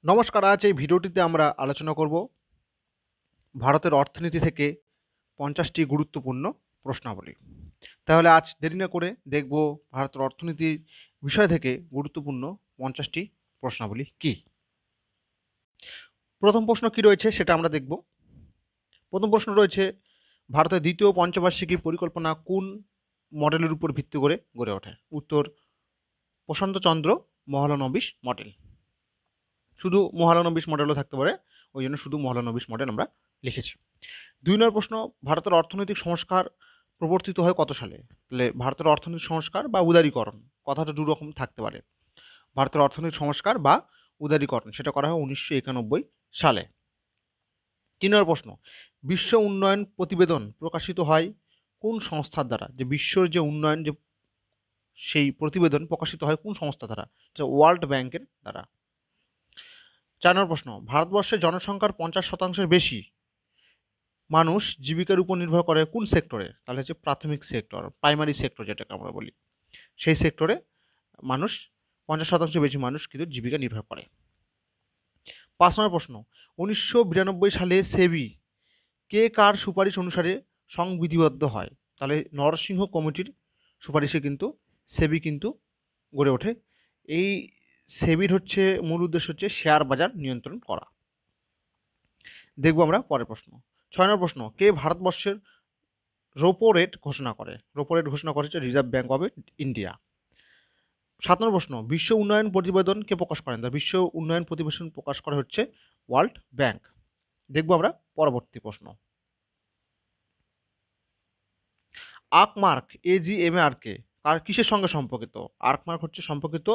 নমস্কার, আজ এই ভিডিওটিতে আমরা আলোচনা করব ভারতের অর্থনীতি থেকে 50টি গুরুত্বপূর্ণ প্রশ্নাবলী। তাহলে আজ দেরি না করে দেখব ভারতের অর্থনীতির বিষয় থেকে গুরুত্বপূর্ণ 50টি প্রশ্নাবলী কী। প্রথম প্রশ্ন কী রয়েছে সেটা আমরা দেখব। প্রথম প্রশ্ন রয়েছে, ভারতের দ্বিতীয় পঞ্চবার্ষিকী পরিকল্পনা কোন মডেলের উপর ভিত্তি করে গড়ে ওঠে? উত্তর, প্রশান্তচন্দ্র মহলানবিশ মডেল। শুধু মহলানবিশ মডেলও থাকতে পারে, ওই জন্য শুধু মহলানবিশ মডেল আমরা লিখেছি। 2 নম্বর প্রশ্ন, ভারতের অর্থনৈতিক সংস্কার প্রবর্তিত হয় কত সালে? তাহলে ভারতের অর্থনৈতিক সংস্কার বা উদারীকরণ, কথাটা দুরকম থাকতে পারে। ভারতের অর্থনৈতিক সংস্কার বা উদারীকরণ সেটা করা হয় 1991 সালে। 3 নম্বর প্রশ্ন, বিশ্ব উন্নয়ন প্রতিবেদন প্রকাশিত হয় কোন সংস্থার দ্বারা? যে বিশ্বর যে উন্নয়ন যে সেই প্রতিবেদন প্রকাশিত হয় কোন সংস্থা দ্বারা? ওয়ার্ল্ড ব্যাংকের দ্বারা। 4 নম্বর প্রশ্ন, ভারতবর্ষের জনসংখ্যার 50% বেশি মানুষ জীবিকার উপর নির্ভর করে কোন সেক্টরে? তাহলে হচ্ছে প্রাথমিক সেক্টর, প্রাইমারি সেক্টর যেটাকে আমরা বলি, সেই সেক্টরে মানুষ 50% বেশি মানুষ কিন্তু জীবিকা নির্ভর করে। 5 নম্বর প্রশ্ন, 1992 সালে সেবি কে কার সুপারিশ অনুসারে সংবিধিবদ্ধ হয়? তাহলে নরসিংহ কমিটির সুপারিশে কিন্তু সেবি কিন্তু গড়ে ওঠে। এই সেবির হচ্ছে মূল উদ্দেশ্য হচ্ছে শেয়ার বাজার নিয়ন্ত্রণ করা। দেখব আমরা পরের প্রশ্ন। 6 নম্বর প্রশ্ন, কে ভারতবর্ষের রেপো রেট ঘোষণা করে? রেপো রেট ঘোষণা করেছে রিজার্ভ ব্যাঙ্ক অফ ইন্ডিয়া। 7 নম্বর প্রশ্ন, বিশ্ব উন্নয়ন প্রতিবেদন কে প্রকাশ করেন? বিশ্ব উন্নয়ন প্রতিবেদন প্রকাশ করা হচ্ছে ওয়ার্ল্ড ব্যাংক। দেখব আমরা পরবর্তী প্রশ্ন। আর্কমার্ক AGMAR কে আর কিসের সঙ্গে সম্পর্কিত? আর্কমার্ক হচ্ছে সম্পর্কিত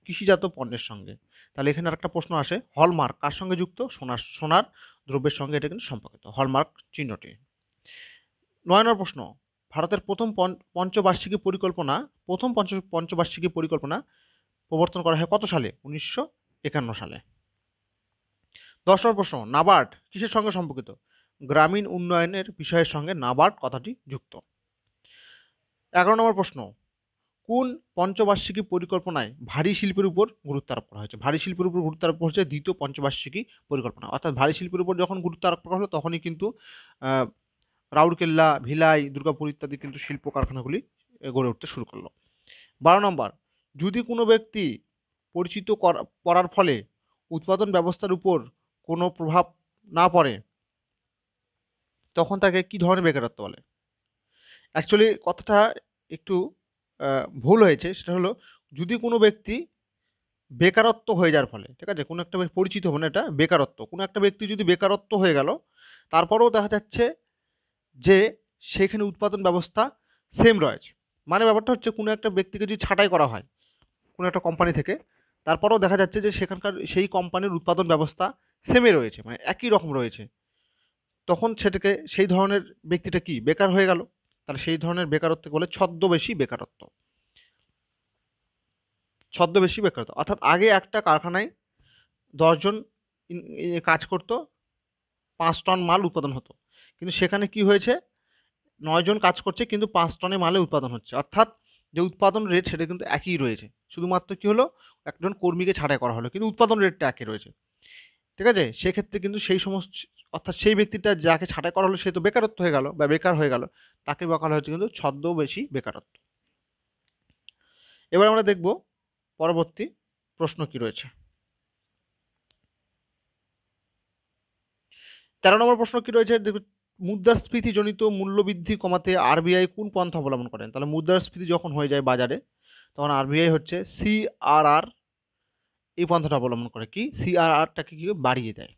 কৃষিজাত পণ্যের সঙ্গে। তাহলে এখানে আরেকটা প্রশ্ন আসে, হলমার্ক কার সঙ্গে যুক্ত? সোনার দ্রব্যের সঙ্গে এটা কিন্তু সম্পর্কিত, হলমার্ক চিহ্নটি। 9 নম্বর প্রশ্ন, ভারতের প্রথম পঞ্চবার্ষিকী পরিকল্পনা প্রবর্তন করা হয় কত সালে? 1951 সালে। 10 নম্বর প্রশ্ন, নাবার্ড কিসের সঙ্গে সম্পর্কিত? গ্রামীণ উন্নয়নের বিষয়ের সঙ্গে নাবার্ড কথাটি যুক্ত। 11 নম্বর প্রশ্ন, কোন পঞ্চবার্ষিকী পরিকল্পনায় ভারী শিল্পের উপর গুরুত্ব আরোপ করা হয়েছে? ভারী শিল্পের উপর গুরুত্ব আরোপ হচ্ছে দ্বিতীয় পঞ্চবার্ষিকী পরিকল্পনা। অর্থাৎ ভারী শিল্পের উপর যখন গুরুত্ব আরোপ করা হলো তখনই কিন্তু রাউরকেল্লা, ভিলাই, দুর্গাপুর ইত্যাদি কিন্তু শিল্প কারখানাগুলি গড়ে উঠতে শুরু করলো। 12 নম্বর, যদি কোনো ব্যক্তি পরিচিত করার ফলে উৎপাদন ব্যবস্থার উপর কোনো প্রভাব না পড়ে তখন তাকে কি ধরনের বেকারত্ব বলে? অ্যাকচুয়ালি কথাটা একটু ভুল হয়েছে, সেটা হলো যদি কোনো ব্যক্তি বেকারত্ব হয়ে যাওয়ার ফলে, ঠিক আছে, কোনো একটা পরিচিত হবে না, এটা বেকারত্ব, কোনো একটা ব্যক্তি যদি বেকারত্ব হয়ে গেল তারপরেও দেখা যাচ্ছে যে সেখানে উৎপাদন ব্যবস্থা সেম রয়েছে। মানে ব্যাপারটা হচ্ছে কোনো একটা ব্যক্তিকে যদি ছাঁটাই করা হয় কোনো একটা কোম্পানি থেকে, তারপরেও দেখা যাচ্ছে যে সেখানকার সেই কোম্পানির উৎপাদন ব্যবস্থা সেমই রয়েছে, মানে একই রকম রয়েছে, তখন সেটাকে সেই ধরনের ব্যক্তিটা কি বেকার হয়ে গেল? তাহলে সেই ধরনের বেকারত্বকে বলে ছদ্মবেশী বেকারত্ব। ছদ্মবেশী বেকারত্ব অর্থাৎ আগে একটা কারখানায় 10 জন কাজ করতো, 5 টন মাল উৎপাদন হতো, কিন্তু সেখানে কি হয়েছে, 9 জন কাজ করছে কিন্তু 5 টনে মালে উৎপাদন হচ্ছে, অর্থাৎ যে উৎপাদন রেট সেটা কিন্তু একই রয়েছে, শুধুমাত্র কি হলো একজন কর্মীকে ছাঁটাই করা হলো কিন্তু উৎপাদন রেটটা একই রয়েছে, ঠিক আছে। সেক্ষেত্রে কিন্তু সেই সমস্ত, অর্থাৎ সেই ব্যক্তিটা যাকে ছাঁটাই করা হলো সে তো বেকারত্ব হয়ে গেল বা বেকার হয়ে গেল, তাকে বলা হচ্ছে কিন্তু ছদ্মবেশী বেকারত্ব। এবার আমরা দেখব পরবর্তী প্রশ্ন কি রয়েছে। 13 নম্বর প্রশ্ন কি রয়েছে, মুদ্রাস্ফীতি জনিত মূল্যবৃদ্ধি কমাতে আরবিআই কোন পন্থা অবলম্বন করেন? তাহলে মুদ্রাস্ফীতি যখন হয়ে যায় বাজারে তখন আরবিআই হচ্ছে সিআরআর এই পন্থাটা অবলম্বন করে, কি সিআরআরটাকে কি বাড়িয়ে দেয়।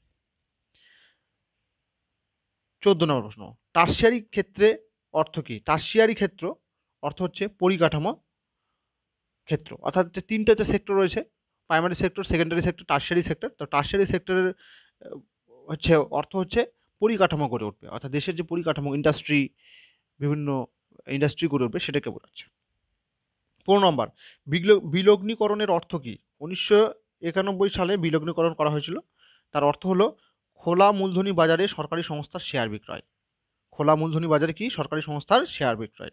14 নম্বর প্রশ্ন, টার্সিয়ারি ক্ষেত্রে অর্থ কি? টার্সিয়ারি ক্ষেত্র অর্থ হচ্ছে পরিকাঠামো ক্ষেত্র, অর্থাৎ যে তিনটাতে সেক্টর রয়েছে, primary sector, secondary sector, tertiary sector. তো টার্সিয়ারি সেক্টরের হচ্ছে অর্থ হচ্ছে পরিকাঠামো গড়ে উঠবে, অর্থাৎ দেশের যে পরিকাঠামো ইন্ডাস্ট্রি, বিভিন্ন ইন্ডাস্ট্রি গড়ে উঠবে সেটাকে বোঝাচ্ছে। 15 নম্বর, বিলগ্নীকরণের অর্থ কি? 1991 সালে বিলগ্নীকরণ করা হয়েছিল, তার অর্থ হলো খোলা মূলধনী বাজারে সরকারি সংস্থার শেয়ার বিক্রয়। খোলা মূলধনী বাজারে কি সরকারি সংস্থার শেয়ার বিক্রয়।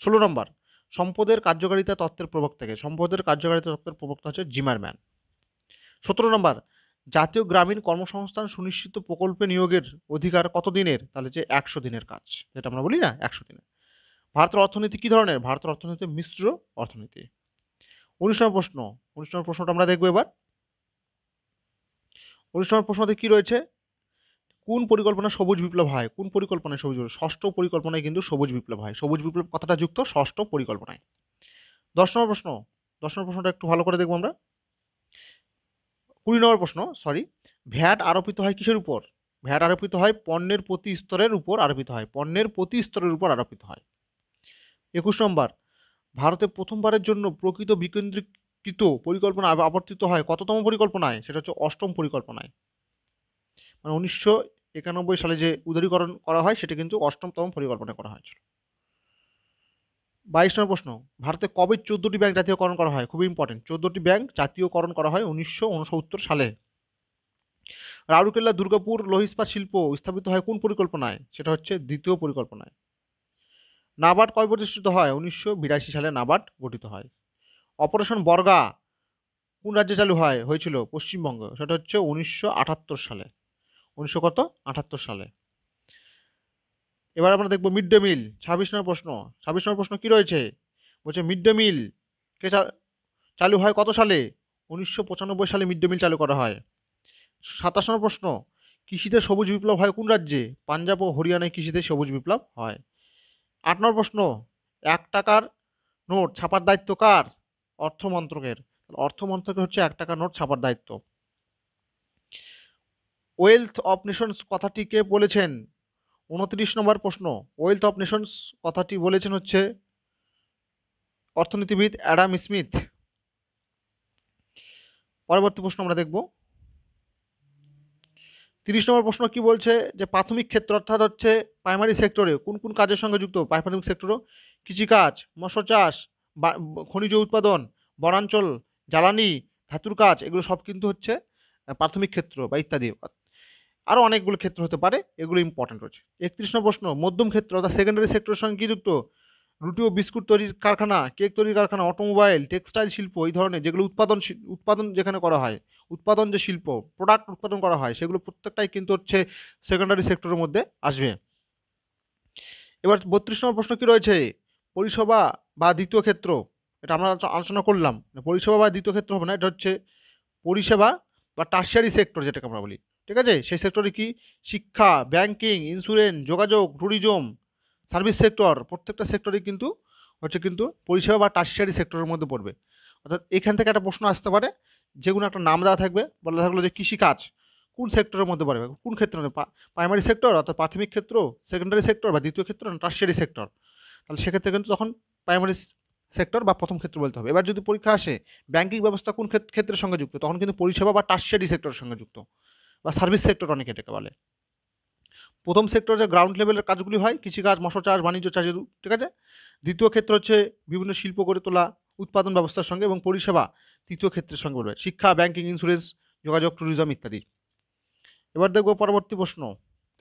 16 নম্বর, সম্পদের কার্যকারিতা তত্ত্বের প্রবক্তাকে? সম্পদের কার্যকারিতা তত্ত্বের প্রবক্তা হচ্ছে জিমারম্যান। 17 নম্বর, জাতীয় গ্রামীণ কর্মসংস্থান সুনিশ্চিত প্রকল্পে নিয়োগের অধিকার কত দিনের? তাহলে যে 100 দিনের কাজ, যেটা আমরা বলি না 100 দিনের। ভারতের অর্থনীতি কি ধরনের? ভারতের অর্থনীতি মিশ্র অর্থনীতি। 19 নম্বর প্রশ্ন, 19 নম্বর প্রশ্নটা আমরা দেখবো এবার। 19 নম্বর প্রশ্নতে কি রয়েছে? কোন পরিকল্পনা সবুজ বিপ্লব হয়? কোন পরিকল্পনায় সবুজ বিপ্লব? ষষ্ঠ পরিকল্পনায় কিন্তু সবুজ বিপ্লব হয়। সবুজ বিপ্লব কথাটা যুক্ত ষষ্ঠ পরিকল্পনায়। 10 নম্বর প্রশ্ন, 10 নম্বর প্রশ্নটা একটু ভালো করে দেখবো আমরা। 20 নম্বর প্রশ্ন, সরি, ভ্যাট আরোপিত হয় কিসের উপর? ভ্যাট আরোপিত হয় পণ্যের প্রতি স্তরের উপর আরোপিত হয়। পণ্যের প্রতি স্তরের উপর আরোপিত হয়। 21 নম্বর, ভারতে প্রথমবারের জন্য প্রকৃত বিকেন্দ্রীকৃত পরিকল্পনা আবর্তিত হয় কততম পরিকল্পনায়? সেটা হচ্ছে 8ম পরিকল্পনায়। মানে 1991 সালে যে উদারীকরণ করা হয় সেটা কিন্তু 8তম পরিকল্পনা করা হয়েছিল। 22 নম্বর প্রশ্ন, ভারতে কবে 14টি ব্যাংক জাতীয়করণ করা হয়? খুবই ইম্পর্টেন্ট, 14টি ব্যাংক জাতীয়করণ করা হয় 1969 সালে। রাউরকেল্লা দুর্গাপুর লৌহ ইস্পাত শিল্প স্থাপিত হয় কোন পরিকল্পনায়? সেটা হচ্ছে 2য় পরিকল্পনায়। নাবার্ড কবে প্রতিষ্ঠিত হয়? 1982 সালে নাবার্ড গঠিত হয়। অপারেশন বর্গা কোন রাজ্যে চালু হয়েছিল? পশ্চিমবঙ্গ, সেটা হচ্ছে 1978 সালে। 1978 সালে। এবার আমরা দেখব মিড ডে মিল। 26 নম্বর প্রশ্ন, 26 নম্বর প্রশ্ন কি রয়েছে? বলছে মিড ডে মিল কে চালু হয় কত সালে? 1995 সালে মিড ডে মিল চালু করা হয়। 27 নম্বর প্রশ্ন, কৃষিতে সবুজ বিপ্লব হয় কোন রাজ্যে? পাঞ্জাব ও হরিয়ানায় কৃষিতে সবুজ বিপ্লব হয়। 8 নম্বর প্রশ্ন, 1 টাকার নোট ছাপার দায়িত্ব কার? অর্থ মন্ত্রকের। অর্থ মন্ত্রকের হচ্ছে 1 টাকার নোট ছাপার দায়িত্ব। ওয়েলথ অফ নেশনস কথাটি কে বলেছেন? 29 নম্বর প্রশ্ন, ওয়েলথ অফ নেশনস কথাটি বলেছেন হচ্ছে অর্থনীতিবিদ অ্যাডাম স্মিথ। পরবর্তী প্রশ্ন আমরা দেখব। 30 নম্বর প্রশ্ন কি বলছে? যে প্রাথমিক ক্ষেত্র অর্থাৎ হচ্ছে প্রাইমারি সেক্টরে কোন কোন কাজের সঙ্গে যুক্ত? প্রাথমিক সেক্টরও কৃষিকাজ, মৎস্য চাষ, খনিজ উৎপাদন, বনাঞ্চল, জ্বালানি, ধাতুর কাজ, এগুলো সব কিন্তু হচ্ছে প্রাথমিক ক্ষেত্র বা ইত্যাদি। আরও অনেকগুলো ক্ষেত্র হতে পারে, এগুলো ইম্পর্টেন্ট রয়েছে। 31 নম্বর প্রশ্ন, মধ্যম ক্ষেত্র অর্থাৎ সেকেন্ডারি সেক্টরের সঙ্গে কি যুক্ত? রুটি ও বিস্কুট তৈরির কারখানা, কেক তৈরির কারখানা, অটোমোবাইল, টেক্সটাইল শিল্প, এই ধরনের যেগুলো উৎপাদন যেখানে করা হয়, উৎপাদন যে শিল্প, প্রোডাক্ট উৎপাদন করা হয়, সেগুলো প্রত্যেকটাই কিন্তু হচ্ছে সেকেন্ডারি সেক্টরের মধ্যে আসবে। এবার 32 নম্বর প্রশ্ন কি রয়েছে? পরিষেবা বা দ্বিতীয় ক্ষেত্র, এটা আমরা আলোচনা করলাম। পরিষেবা বা দ্বিতীয় ক্ষেত্র হবে না, এটা হচ্ছে পরিষেবা বা টার্সিয়ারি সেক্টর যেটাকে আমরা বলি। ঠিক আছে, সেই সেক্টরে কি শিক্ষা, ব্যাংকিং, ইন্স্যুরেন্স, যোগাযোগ, ট্যুরিজম, সার্ভিস সেক্টর, প্রত্যেকটা সেক্টরই কিন্তু পরিষেবা বা টার্সিয়ারি সেক্টরের মধ্যে পড়বে। অর্থাৎ এখান থেকে একটা প্রশ্ন আসতে পারে, যেগুলো একটা নাম দেওয়া থাকবে, বলা থাকলো যে কৃষিকাজ কোন সেক্টরের মধ্যে পড়বে? কোন ক্ষেত্রে? প্রাইমারি সেক্টর অর্থাৎ প্রাথমিক ক্ষেত্র, সেকেন্ডারি সেক্টর বা দ্বিতীয় ক্ষেত্র, না টার্সিয়ারি সেক্টর? তাহলে সেক্ষেত্রে কিন্তু তখন প্রাইমারি সেক্টর বা প্রথম ক্ষেত্র বলতে হবে। এবার যদি পরীক্ষা আসে ব্যাংকিং ব্যবস্থা কোন ক্ষেত্রের সঙ্গে যুক্ত, তখন কিন্তু পরিষেবা বা টার্সিয়ারি সেক্টরের সঙ্গে যুক্ত বা সার্ভিস সেক্টর অনেকে এটাকে বলে। প্রথম সেক্টর যে গ্রাউন্ড লেভেলের কাজগুলি হয়, কৃষিকাজ, মৎস্য চাষ, বাণিজ্য চাষ, ঠিক আছে। দ্বিতীয় ক্ষেত্র হচ্ছে বিভিন্ন শিল্প গড়ে তোলা উৎপাদন ব্যবস্থার সঙ্গে, এবং পরিষেবা তৃতীয় ক্ষেত্রের সঙ্গে বলবে, শিক্ষা, ব্যাংকিং, ইন্স্যুরেন্স, যোগাযোগ, ট্যুরিজম ইত্যাদি। এবার দেখবো পরবর্তী প্রশ্ন।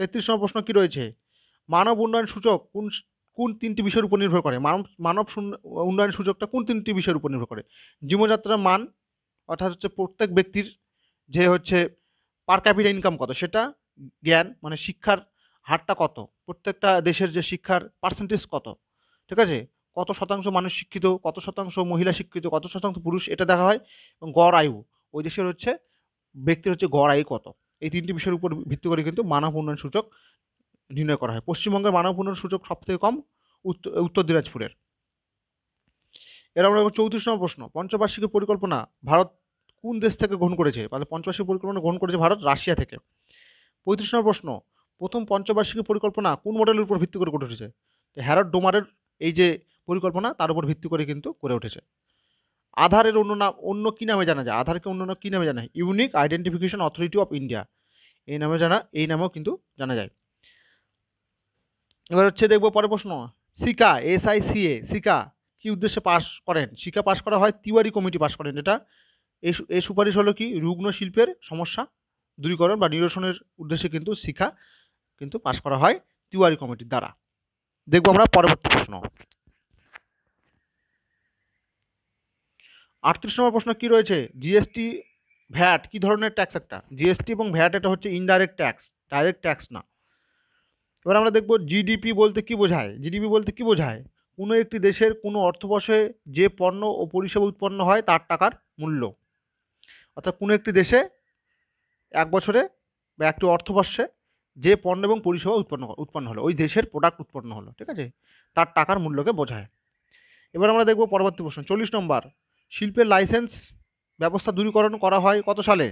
33 নম্বর প্রশ্ন কি রয়েছে? মানব উন্নয়ন সূচক কোন কোন 3টি বিষয়ের উপর নির্ভর করে? মানব উন্নয়ন সূচকটা কোন 3টি বিষয়ের উপর নির্ভর করে? জীবনযাত্রার মান অর্থাৎ হচ্ছে প্রত্যেক ব্যক্তির যে হচ্ছে পার ক্যাপিটা ইনকাম কত সেটা, জ্ঞান মানে শিক্ষার হারটা কত, প্রত্যেকটা দেশের যে শিক্ষার পার্সেন্টেজ কত, ঠিক আছে, কত শতাংশ মানুষ শিক্ষিত, কত শতাংশ মহিলা শিক্ষিত, কত শতাংশ পুরুষ, এটা দেখা হয়। এবং গড় আয়ু, ওই দেশের হচ্ছে ব্যক্তির হচ্ছে গড় আয়ু কত, এই 3টি বিষয়ের উপর ভিত্তি করে কিন্তু মানব উন্নয়ন সূচক নির্ণয় করা হয়। পশ্চিমবঙ্গের মানব উন্নয়ন সূচক সব থেকে কম উত্তর দিনাজপুরের। এর আমরা 34 নম্বর প্রশ্ন, পঞ্চবার্ষিকী পরিকল্পনা ভারত কোন দেশ থেকে গ্রহণ করেছে? পঞ্চবার্ষিকী পরিকল্পনা গ্রহণ করেছে ভারত রাশিয়া থেকে। 35 নম্বর প্রশ্ন, প্রথম পঞ্চবার্ষিকী পরিকল্পনা কোন মডেলের উপর ভিত্তি করে গড়ে উঠেছে? হ্যারড ডোমারের এই যে পরিকল্পনা, তার উপর ভিত্তি করে কিন্তু গড়ে উঠেছে। আধারের অন্য কি নামে জানা যায়? আধারকে অন্য কি নামে জানা হয়? Unique identification authority of India, এই নামেও কিন্তু জানা যায়। এবার হচ্ছে দেখবো পরের প্রশ্ন, সিকা, SICA, সিকা কি উদ্দেশ্যে পাশ করেন? সিকা পাশ করা হয় তিওয়ারি কমিটি পাশ করেন। এটা এই সুপারিশ হলো কি, রুগ্ন শিল্পের সমস্যা দূরীকরণ বা নিরসনের উদ্দেশ্যে কিন্তু শিক্ষা কিন্তু পাশ করা হয় তিওয়ারি কমিটির দ্বারা। দেখবো আমরা পরবর্তী প্রশ্ন। 38 নম্বর প্রশ্ন কি রয়েছে? জিএসটি ভ্যাট কি ধরনের ট্যাক্স? একটা জিএসটি এবং ভ্যাট এটা হচ্ছে ইনডাইরেক্ট ট্যাক্স, ডাইরেক্ট ট্যাক্স না। এবার আমরা দেখব জিডিপি বলতে কি বোঝায়। জিডিপি বলতে কি বোঝায়? কোনো একটি দেশের কোনো অর্থবর্ষে যে পণ্য ও পরিষেবা উৎপন্ন হয় তার টাকার মূল্য। অর্থাৎ কোনো একটি দেশে এক বছরে বা একটি অর্থবর্ষে যে পণ্য এবং পরিষেবা উৎপন্ন হলো, ওই দেশের প্রোডাক্ট উৎপন্ন হলো, ঠিক আছে, তার টাকার মূল্যকে বোঝায়। এবার আমরা দেখব পরবর্তী প্রশ্ন 40 নম্বর, শিল্পের লাইসেন্স ব্যবস্থা দূরীকরণ করা হয় কত সালে?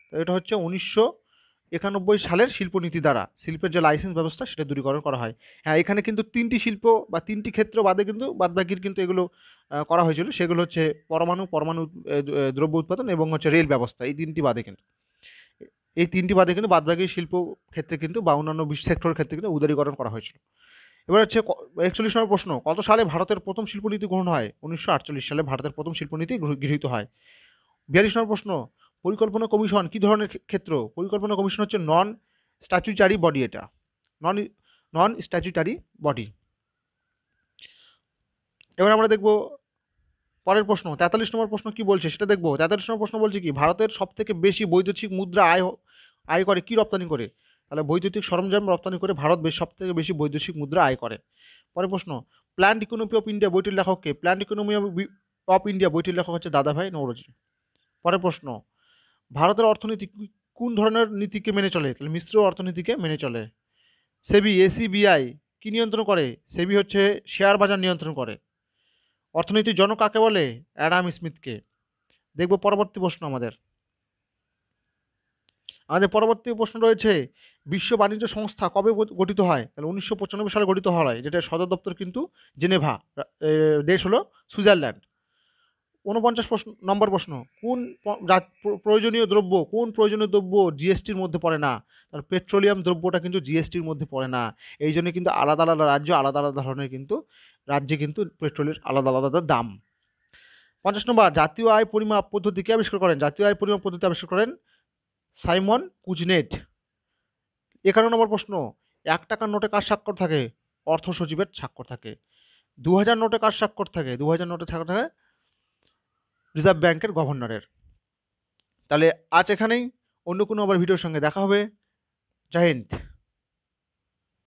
তো এটা হচ্ছে 1991 সালের শিল্পনীতি দ্বারা শিল্পের যে লাইসেন্স ব্যবস্থা সেটা দূরীকরণ করা হয়। হ্যাঁ, এখানে কিন্তু তিনটি শিল্প বা তিনটি ক্ষেত্র বাদে কিন্তু বাদবাকির কিন্তু এগুলো করা হয়েছিল। সেগুলো হচ্ছে পরমাণু দ্রব্য উৎপাদন এবং হচ্ছে রেল ব্যবস্থা, এই তিনটি বাদে কিন্তু বাদবাকি শিল্প ক্ষেত্রে কিন্তু বা অন্যান্য সেক্টরের ক্ষেত্রে কিন্তু উদারীকরণ করা হয়েছিল। এবার হচ্ছে 41 নম্বর প্রশ্ন, কত সালে ভারতের প্রথম শিল্পনীতি গ্রহণ হয়? 1948 সালে ভারতের প্রথম শিল্পনীতি গৃহীত হয়। 42 নম্বর প্রশ্ন, পরিকল্পনা কমিশন কি ধরনের ক্ষেত্র? পরিকল্পনা কমিশন হচ্ছে নন স্ট্যাচুটারি বডি, এটা নন নন স্ট্যাচুটারি বডি। এবার আমরা দেখব পরের প্রশ্ন 43 নম্বর প্রশ্ন কি বলছে সেটা দেখব। 43 নম্বর প্রশ্ন বলছে কি, ভারতের সব থেকে বেশি বৈদেশিক মুদ্রা আয় করে কি রপ্তানি করে? তাহলে বৈদ্যুতিক সরঞ্জাম রপ্তানি করে ভারত সব থেকে বেশি বৈদেশিক মুদ্রা আয় করে। পরের প্রশ্ন, প্ল্যান্ড ইকোনমি অফ ইন্ডিয়া বইটির লেখক কে? প্ল্যান্ড ইকোনমি অফ ইন্ডিয়া বইটির লেখক হচ্ছে দাদাভাই নওরোজি। পরের প্রশ্ন, ভারতের অর্থনীতি কোন ধরনের নীতিকে মেনে চলে? তাহলে মিশ্র অর্থনীতিকে মেনে চলে। এসিবিআই কি নিয়ন্ত্রণ করে? সেবি হচ্ছে শেয়ার বাজার নিয়ন্ত্রণ করে। অর্থনীতির জনক কাকে বলে? অ্যাডাম স্মিথকে। দেখব পরবর্তী প্রশ্ন আমাদের পরবর্তী প্রশ্ন রয়েছে, বিশ্ব বাণিজ্য সংস্থা কবে গঠিত হয়? তাহলে 1995 সালে গঠিত হয়, যেটা সদর দপ্তর কিন্তু জেনেভা, দেশ হলো সুইজারল্যান্ড। 49 নম্বর প্রশ্ন, কোন প্রয়োজনীয় দ্রব্য জিএসটির মধ্যে পড়ে না? তার পেট্রোলিয়াম দ্রব্যটা কিন্তু জিএসটির মধ্যে পড়ে না। এই জন্য কিন্তু আলাদা আলাদা রাজ্য আলাদা আলাদা ধরনের কিন্তু রাজ্যে কিন্তু পেট্রোলের আলাদা আলাদা দাম। 50 নম্বর, জাতীয় আয় পরিমাপ পদ্ধতি কে আবিষ্কার করেন? জাতীয় আয় পরিমাপ পদ্ধতি আবিষ্কার করেন সাইমন কুজনেট। 51 নম্বর প্রশ্ন, 1 টাকার নোটে কার স্বাক্ষর থাকে? অর্থ সচিবের স্বাক্ষর থাকে। 2000 নোটে কার স্বাক্ষর থাকে? 2000 নোটে স্বাক্ষর থাকে রিজার্ভ ব্যাংকের গভর্নরের। তাহলে আজ এখানেই, অন্য কোনো আবার ভিডিওর সঙ্গে দেখা হবে। জয় হিন্দ।